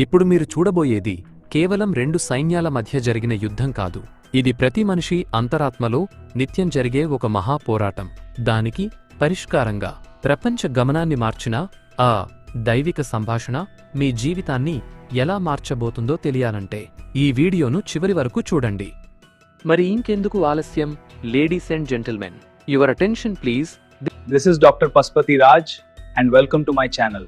ఇప్పుడు మీరు చూడబోయేది కేవలం రెండు సైన్యాల మధ్య జరిగిన యుద్ధం కాదు. ఇది ప్రతి మనిషి అంతరాత్మలో నిత్యం జరిగే ఒక మహా పోరాటం. దానికి పరిష్కారంగా ప్రపంచ గమనాన్ని మార్చిన ఆ దైవిక సంభాషణ మీ జీవితాన్ని ఎలా మార్చబోతుందో తెలియాలంటే ఈ వీడియోను చివరి వరకు చూడండి. మరి ఇంకెందుకు ఆలస్యం? Ladies and gentlemen, your attention please. This is Dr. Paspati Raj and welcome to my channel.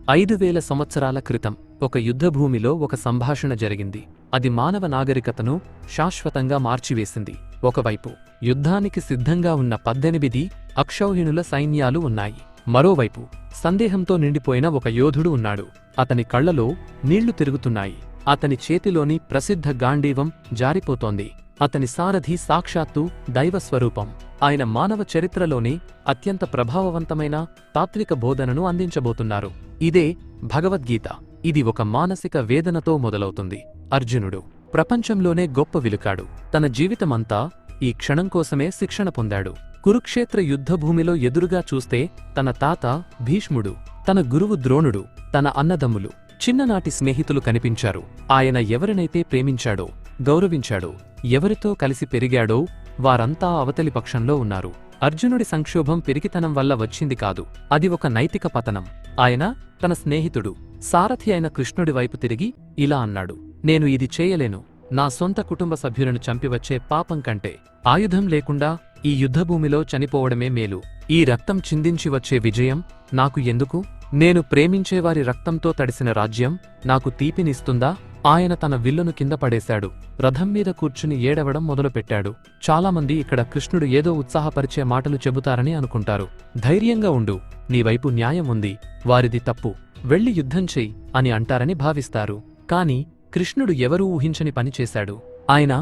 5000 సంవత్సరాల క్రితం ఒక యుద్ధభూమిలో ఒక సంభాషణ జరిగింది. అది మానవ నాగరికతను శాశ్వతంగా మార్చివేసింది. ఒకవైపు యుద్ధానికి సిద్ధంగా ఉన్న 18 అక్షౌహిణుల సైన్యాలు ఉన్నాయి. మరోవైపు సందేహంతో నిండిపోయిన ఒక యోధుడు ఉన్నాడు. అతని కళ్లలో నీళ్లు తిరుగుతున్నాయి. అతని చేతిలోని ప్రసిద్ధ గాండీవం జారిపోతోంది. అతని సారథి సాక్షాత్తు దైవస్వరూపం. ఆయన మానవ చరిత్రలోనే అత్యంత ప్రభావవంతమైన తాత్విక బోధనను అందించబోతున్నారు. ఇదే భగవద్గీత. ఇది ఒక మానసిక వేదనతో మొదలవుతుంది. అర్జునుడు ప్రపంచంలోనే గొప్ప విలుకాడు. తన జీవితమంతా ఈ క్షణం కోసమే శిక్షణ పొందాడు. కురుక్షేత్ర యుద్ధభూమిలో ఎదురుగా చూస్తే తన తాత భీష్ముడు, తన గురువు ద్రోణుడు, తన అన్నదమ్ములు, చిన్ననాటి స్నేహితులు కనిపించారు. ఆయన ఎవరినైతే ప్రేమించాడో, గౌరవించాడో, ఎవరితో కలిసి పెరిగాడో వారంతా అవతలి పక్షంలో ఉన్నారు. అర్జునుడి సంక్షోభం పెరిగితనం వల్ల వచ్చింది కాదు. అది ఒక నైతిక పతనం. ఆయన తన స్నేహితుడు, సారథి అయిన కృష్ణుడి వైపు తిరిగి ఇలా అన్నాడు: నేను ఇది చేయలేను. నా సొంత కుటుంబ సభ్యులను చంపివచ్చే పాపం కంటే ఆయుధం లేకుండా ఈ యుద్ధభూమిలో చనిపోవడమే మేలు. ఈ రక్తం చిందించి వచ్చే విజయం నాకు ఎందుకు? నేను ప్రేమించేవారి రక్తంతో తడిసిన రాజ్యం నాకు తీపినిస్తుందా? ఆయన తన విల్లును కింద పడేశాడు. రథం మీద కూర్చుని ఏడవడం మొదలుపెట్టాడు. చాలామంది ఇక్కడ కృష్ణుడు ఏదో ఉత్సాహపరిచే మాటలు చెబుతారని అనుకుంటారు. ధైర్యంగా ఉండు, నీవైపు న్యాయం ఉంది, వారిది తప్పు, వెళ్లి యుద్ధం చెయ్యి అని అంటారని భావిస్తారు. కాని కృష్ణుడు ఎవరూ ఊహించని పని చేశాడు. ఆయన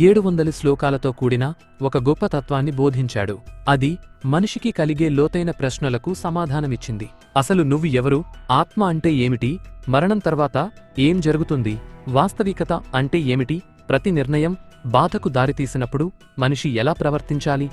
700 శ్లోకాలతో కూడిన ఒక గొప్ప తత్వాన్ని బోధించాడు. అది మనిషికి కలిగే లోతైన ప్రశ్నలకు సమాధానమిచ్చింది. అసలు నువ్వు ఎవరు? ఆత్మ అంటే ఏమిటి? మరణం తర్వాత ఏం జరుగుతుంది? వాస్తవికత అంటే ఏమిటి? ప్రతి నిర్ణయం బాధకు దారితీసినప్పుడు మనిషి ఎలా ప్రవర్తించాలి?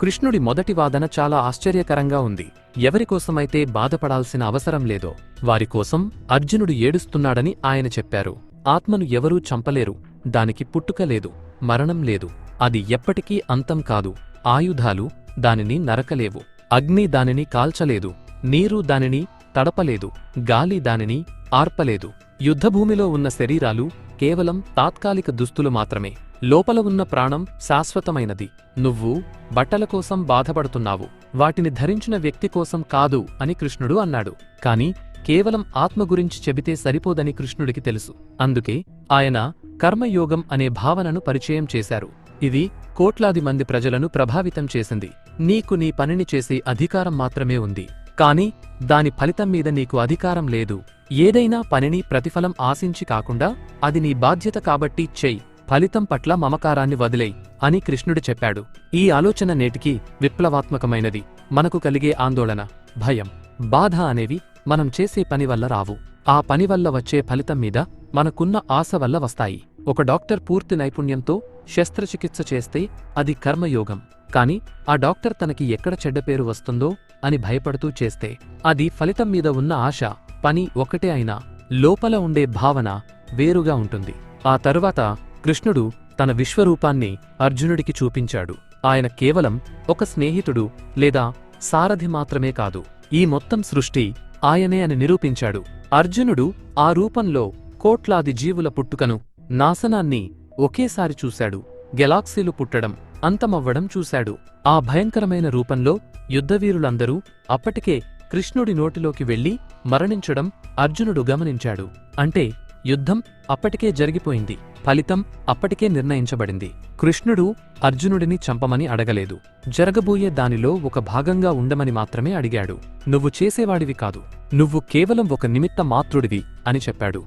కృష్ణుడి మొదటి వాదన చాలా ఆశ్చర్యకరంగా ఉంది. ఎవరికోసమైతే బాధపడాల్సిన అవసరం లేదో వారికోసం అర్జునుడు ఏడుస్తున్నాడని ఆయన చెప్పారు. ఆత్మను ఎవరూ చంపలేరు. దానికి పుట్టుక లేదు, మరణం లేదు. అది ఎప్పటికీ అంతం కాదు. ఆయుధాలు దానిని నరకలేవు. అగ్ని దానిని కాల్చలేదు. నీరు దానిని తడపలేదు. గాలి దానిని ఆర్పలేదు. యుద్ధభూమిలో ఉన్న శరీరాలు కేవలం తాత్కాలిక దుస్తులు మాత్రమే. లోపల ఉన్న ప్రాణం శాశ్వతమైనది. నువ్వు బట్టల కోసం బాధపడుతున్నావు, వాటిని ధరించిన వ్యక్తి కోసం కాదు అని కృష్ణుడు అన్నాడు. కాని కేవలం ఆత్మ గురించి చెబితే సరిపోదని కృష్ణుడికి తెలుసు. అందుకే ఆయన కర్మయోగం అనే భావనను పరిచయం చేశారు. ఇది కోట్లాది మంది ప్రజలను ప్రభావితం చేసింది. నీకు నీ పనిని చేసే అధికారం మాత్రమే ఉంది, కాని దాని ఫలితం మీద నీకు అధికారం లేదు. ఏదైనా పనిని ప్రతిఫలం ఆశించి కాకుండా అది నీ బాధ్యత కాబట్టి చెయ్యి. ఫలితం పట్ల మమకారాన్ని వదిలేయ్ అని కృష్ణుడు చెప్పాడు. ఈ ఆలోచన నేటికి విప్లవాత్మకమైనది. మనకు కలిగే ఆందోళన, భయం, బాధ అనేవి మనం చేసే పని వల్ల రావు. ఆ పని వల్ల వచ్చే ఫలితం మీద మనకున్న ఆశ వల్ల వస్తాయి. ఒక డాక్టర్ పూర్తి నైపుణ్యంతో శస్త్రచికిత్స చేస్తే అది కర్మయోగం. కాని ఆ డాక్టర్ తనకి ఎక్కడ చెడ్డపేరు వస్తుందో అని భయపడుతూ చేస్తే అది ఫలితం మీద ఉన్న ఆశ. పని ఒకటే అయినా లోపల ఉండే భావన వేరుగా ఉంటుంది. ఆ తరువాత కృష్ణుడు తన విశ్వరూపాన్ని అర్జునుడికి చూపించాడు. ఆయన కేవలం ఒక స్నేహితుడు లేదా సారథి మాత్రమే కాదు, ఈ మొత్తం సృష్టి ఆయనే అని నిరూపించాడు. అర్జునుడు ఆ రూపంలో కోట్లాది జీవుల పుట్టుకను, నాశనాన్ని ఒకేసారి చూశాడు. గెలాక్సీలు పుట్టడం, అంతమవ్వడం చూశాడు. ఆ భయంకరమైన రూపంలో యుద్ధవీరులందరూ అప్పటికే కృష్ణుడి నోటిలోకి వెళ్లి మరణించడం అర్జునుడు గమనించాడు. అంటే యుద్ధం అప్పటికే జరిగిపోయింది, ఫలితం అప్పటికే నిర్ణయించబడింది. కృష్ణుడు అర్జునుడిని చంపమని అడగలేదు. జరగబోయే దానిలో ఒక భాగంగా ఉండమని మాత్రమే అడిగాడు. నువ్వు చేసేవాడివి కాదు, నువ్వు కేవలం ఒక నిమిత్త మాత్రుడివి అని చెప్పాడు.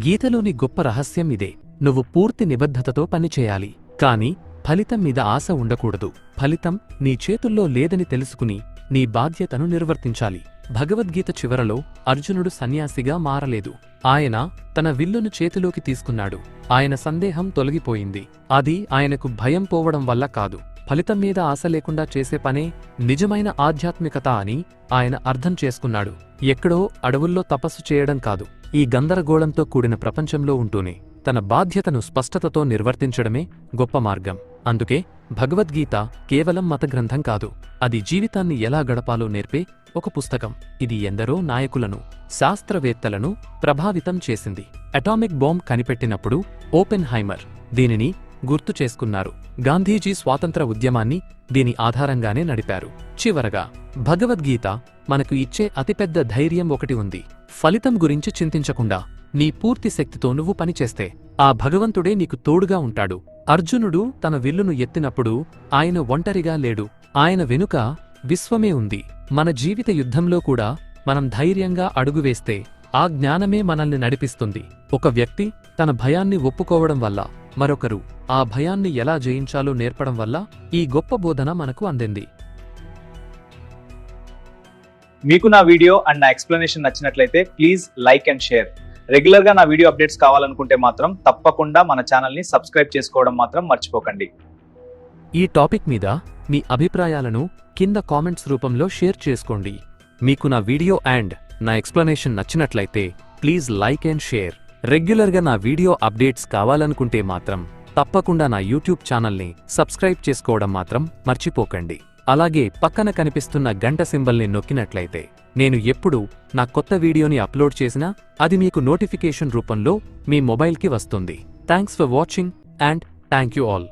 గీతలోని గొప్ప రహస్యం ఇదే. నువ్వు పూర్తి నిబద్ధతతో పనిచేయాలి, కాని ఫలితం మీద ఆశ ఉండకూడదు. ఫలితం నీ చేతుల్లో లేదని తెలుసుకుని నీ బాధ్యతను నిర్వర్తించాలి. భగవద్గీత చివరలో అర్జునుడు సన్యాసిగా మారలేదు. ఆయన తన విల్లును చేతిలోకి తీసుకున్నాడు. ఆయన సందేహం తొలగిపోయింది. అది ఆయనకు భయం పోవడం వల్ల కాదు, ఫలితం మీద ఆశ లేకుండా చేసే పనే నిజమైన ఆధ్యాత్మికత అని ఆయన అర్థం చేసుకున్నాడు. ఎక్కడో అడవుల్లో తపస్సు చేయడం కాదు, ఈ గందరగోళంతో కూడిన ప్రపంచంలో ఉంటూనే తన బాధ్యతను స్పష్టతతో నిర్వర్తించడమే గొప్ప మార్గం. అందుకే భగవద్గీత కేవలం మత గ్రంథం కాదు, అది జీవితాన్ని ఎలా గడపాలో నేర్పే ఒక పుస్తకం. ఇది ఎందరో నాయకులను, శాస్త్రవేత్తలను ప్రభావితం చేసింది. అటామిక్ బాంబ్ కనిపెట్టినప్పుడు ఓపెన్ హైమర్ దీనిని గుర్తు చేసుకున్నారు. గాంధీజీ స్వాతంత్ర ఉద్యమాన్ని దీని ఆధారంగానే నడిపారు. చివరగా భగవద్గీత మనకు ఇచ్చే అతిపెద్ద ధైర్యం ఒకటి ఉంది. ఫలితం గురించి చింతించకుండా నీ పూర్తి శక్తితో నువ్వు పనిచేస్తే ఆ భగవంతుడే నీకు తోడుగా ఉంటాడు. అర్జునుడు తన విల్లును ఎత్తినప్పుడు ఆయన ఒంటరిగా లేడు, ఆయన వెనుక విశ్వమే ఉంది. మన జీవిత యుద్ధంలో కూడా మనం ధైర్యంగా అడుగువేస్తే ఆ జ్ఞానమే మనల్ని నడిపిస్తుంది. ఒక వ్యక్తి తన భయాన్ని ఒప్పుకోవడం వల్ల, మరొకరు ఆ భయాన్ని ఎలా జయించాలో నేర్పడం వల్ల ఈ గొప్ప బోధన మనకు అందింది. మీకు నా వీడియో అండ్ నా ఎక్స్ప్లెనేషన్ నచ్చినట్లయితే ప్లీజ్ లైక్ అండ్ షేర్. రెగ్యులర్గా నా వీడియో అప్డేట్స్ కావాలనుకుంటే మాత్రం తప్పకుండా మన ఛానల్ని సబ్స్క్రైబ్ చేసుకోవడం మాత్రం మర్చిపోకండి. ఈ టాపిక్ మీద మీ అభిప్రాయాలను కింద కామెంట్స్ రూపంలో షేర్ చేసుకోండి. మీకు నా వీడియో అండ్ నా ఎక్స్ప్లెనేషన్ నచ్చినట్లయితే ప్లీజ్ లైక్ అండ్ షేర్. రెగ్యులర్గా నా వీడియో అప్డేట్స్ కావాలనుకుంటే మాత్రం తప్పకుండా నా యూట్యూబ్ ఛానల్ని సబ్స్క్రైబ్ చేసుకోవడం మాత్రం మర్చిపోకండి. అలాగే పక్కన కనిపిస్తున్న గంట సింబల్ని నొక్కినట్లయితే నేను ఎప్పుడు నా కొత్త వీడియోని అప్లోడ్ చేసినా అది మీకు నోటిఫికేషన్ రూపంలో మీ మొబైల్కి వస్తుంది. Thanks for watching and thank you all.